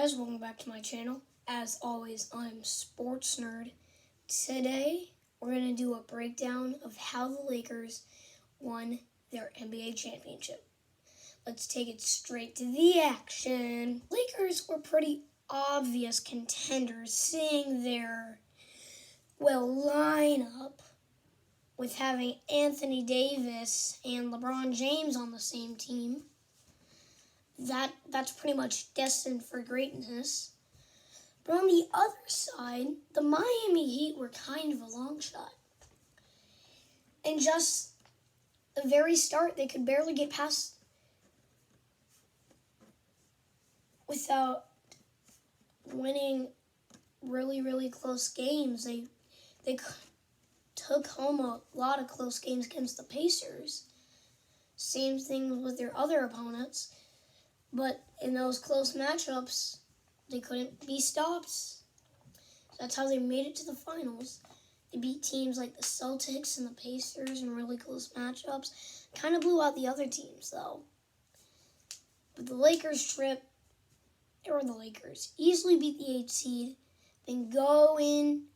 Guys, welcome back to my channel. As always, I'm Sports Nerd. Today, we're going to do a breakdown of how the Lakers won their NBA championship. Let's take it straight to the action. Lakers were pretty obvious contenders, seeing their, lineup with having Anthony Davis and LeBron James on the same team. That's pretty much destined for greatness. But on the other side, the Miami Heat were kind of a long shot. And just the very start, they could barely get past without winning really, really close games. They took home a lot of close games against the Pacers. Same thing with their other opponents. But in those close matchups, they couldn't be stopped. So that's how they made it to the finals. They beat teams like the Celtics and the Pacers in really close matchups. Kind of blew out the other teams, though. But the Lakers trip, the Lakers easily beat the 8 seed, then go in,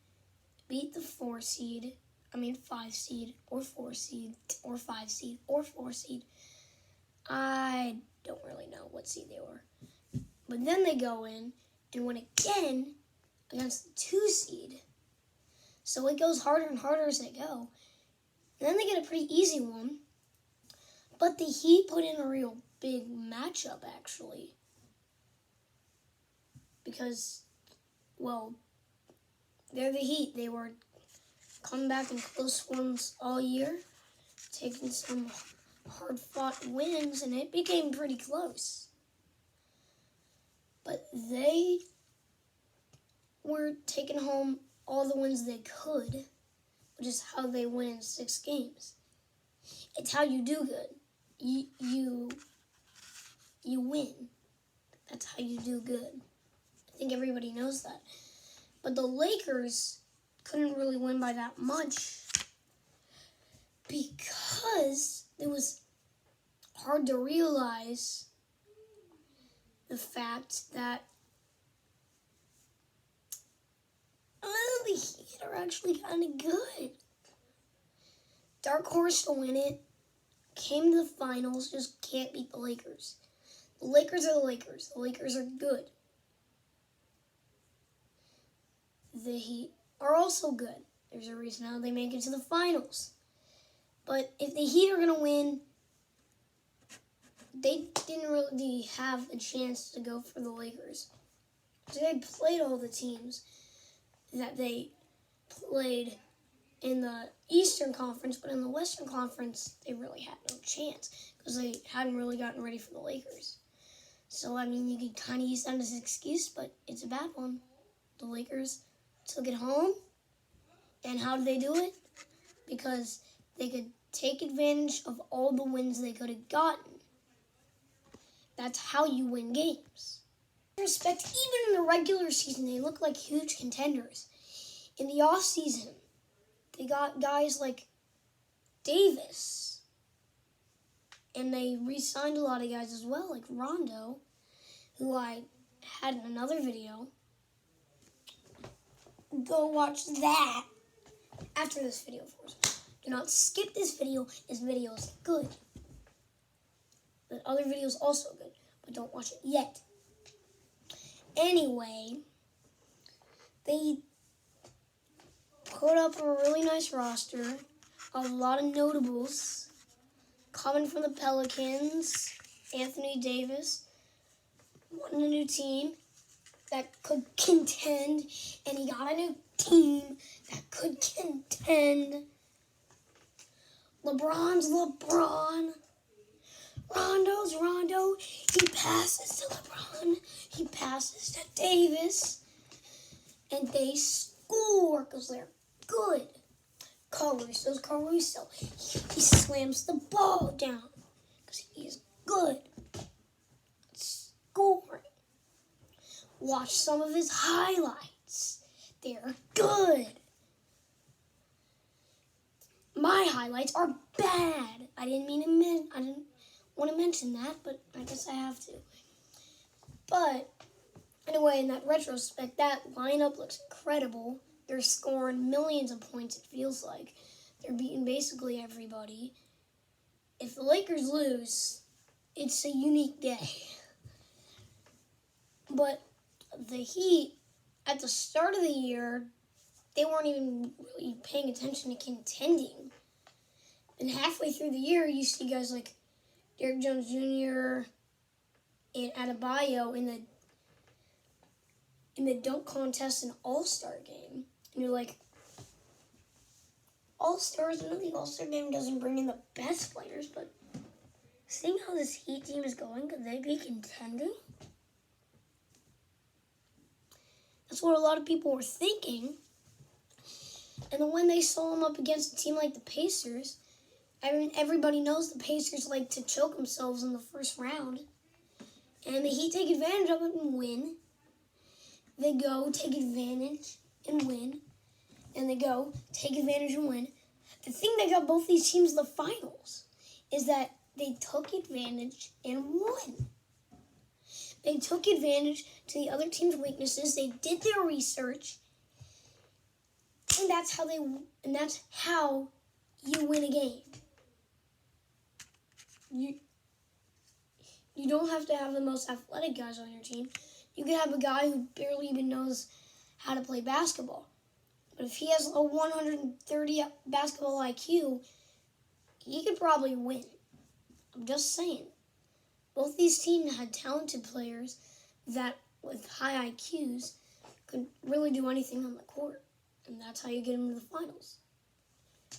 beat the 5 seed, or 4 seed, or 5 seed, or 4 seed. I don't really know what seed they were. But then they go in and win again against the 2 seed. So it goes harder and harder as they go. And then they get a pretty easy one. But the Heat put in a real big matchup, actually. Because, they're the Heat. They were coming back in close ones all year, taking some hard-fought wins, and it became pretty close. But they were taking home all the wins they could, which is how they win in 6 games. It's how you do good. You win. That's how you do good. I think everybody knows that. But the Lakers couldn't really win by that much because it was hard to realize the fact that the Heat are actually kind of good. Dark horse to win it, came to the finals, just can't beat the Lakers. The Lakers are the Lakers. The Lakers are good. The Heat are also good. There's a reason how they make it to the finals. But if the Heat are going to win, they didn't really have a chance to go for the Lakers. So they played all the teams that they played in the Eastern Conference, but in the Western Conference, they really had no chance because they hadn't really gotten ready for the Lakers. So, you could kind of use that as an excuse, but it's a bad one. The Lakers took it home, and how did they do it? Because they could take advantage of all the wins they could have gotten. That's how you win games. In respect, even in the regular season, they look like huge contenders. In the off-season, they got guys like Davis. And they re-signed a lot of guys as well, like Rondo, who I had in another video. Go watch that after this video, of course. Do not skip this video. This video is good. The other video is also good, but don't watch it yet. Anyway, they put up a really nice roster. A lot of notables coming from the Pelicans. Anthony Davis won a new team that could contend, and he got a new team that could contend. LeBron's LeBron. Rondo's Rondo. He passes to LeBron. He passes to Davis. And they score because they're good. Caruso's Caruso. He slams the ball down because he's good. Scoring. Watch some of his highlights. They're good. My highlights are bad. I didn't want to mention that, but I guess I have to. But Anyway, in that retrospect, that lineup looks incredible. They're scoring millions of points, it feels like. They're beating basically everybody. If the Lakers lose, it's a unique day. But the Heat, at the start of the year, they weren't even really paying attention to contending. And halfway through the year, you see guys like Derrick Jones Jr. and Adebayo in the dunk contest and All-Star game. And you're like, All-Stars, I know the All-Star game doesn't bring in the best players, but seeing how this Heat team is going, could they be contending? That's what a lot of people were thinking. And then when they saw them up against a team like the Pacers, I mean, everybody knows the Pacers like to choke themselves in the first round. And the Heat take advantage of it and win. They go, take advantage and win. And they go, take advantage and win. The thing that got both these teams in the finals is that they took advantage and won. They took advantage to the other team's weaknesses. They did their research. And that's how you win a game. You don't have to have the most athletic guys on your team. You can have a guy who barely even knows how to play basketball. But if he has a 130 basketball IQ, he could probably win. I'm just saying. Both these teams had talented players that, with high IQs, could really do anything on the court. And that's how you get them to the finals.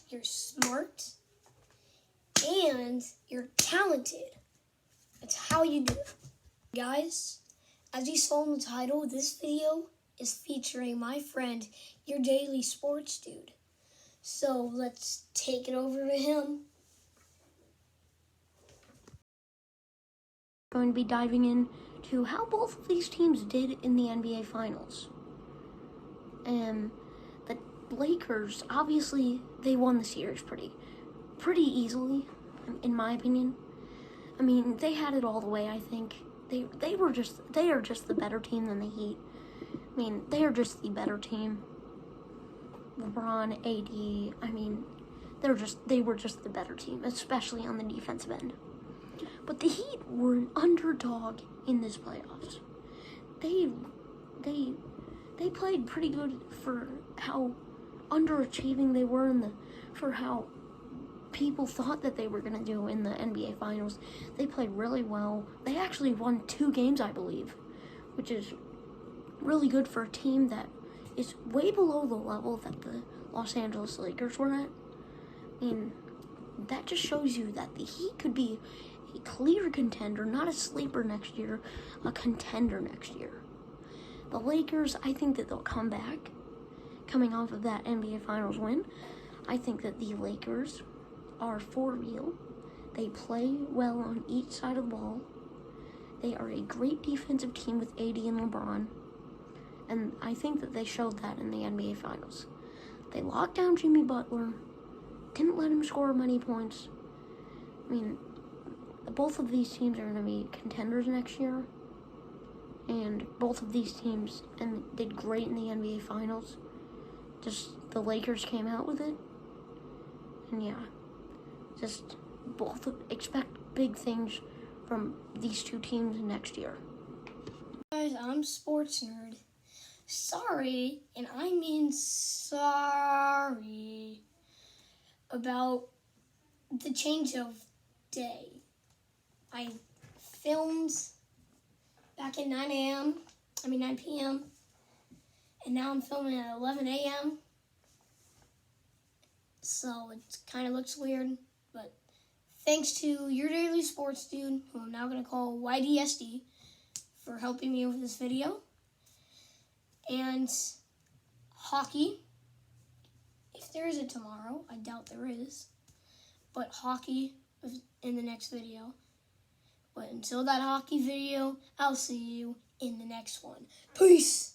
You're smart and you're talented. That's how you do it. Guys, as you saw in the title, this video is featuring my friend, your daily sports dude. So let's take it over to him. Going to be diving into how both of these teams did in the NBA Finals. The Lakers, obviously, they won the series pretty easily, in my opinion. I mean, they had it all the way, I think. They are just the better team than the Heat. I mean, they are just the better team. LeBron, AD, I mean, they were just the better team, especially on the defensive end. But the Heat were an underdog in this playoffs. They played pretty good for how underachieving they were for how people thought that they were going to do in the NBA Finals. They played really well. They actually won 2 games, I believe, which is really good for a team that is way below the level that the Los Angeles Lakers were at. I mean, that just shows you that the Heat could be a clear contender, not a sleeper next year, a contender next year. The Lakers, I think that they'll come back, coming off of that NBA Finals win. I think that the Lakers are for real. They play well on each side of the ball. They are a great defensive team with AD and LeBron. And I think that they showed that in the NBA Finals. They locked down Jimmy Butler, didn't let him score many points. I mean, both of these teams are going to be contenders next year. And both of these teams did great in the NBA Finals. Just the Lakers came out with it. And yeah, just expect big things from these two teams next year. Guys, I'm Sports Nerd. Sorry, and I mean sorry, about the change of day. I filmed back at 9 p.m. And now I'm filming at 11 a.m. So it kind of looks weird, but thanks to your daily sports dude, who I'm now going to call YDSD, for helping me with this video. And hockey, if there is a tomorrow, I doubt there is, but hockey is in the next video. But until that hockey video, I'll see you in the next one. Peace!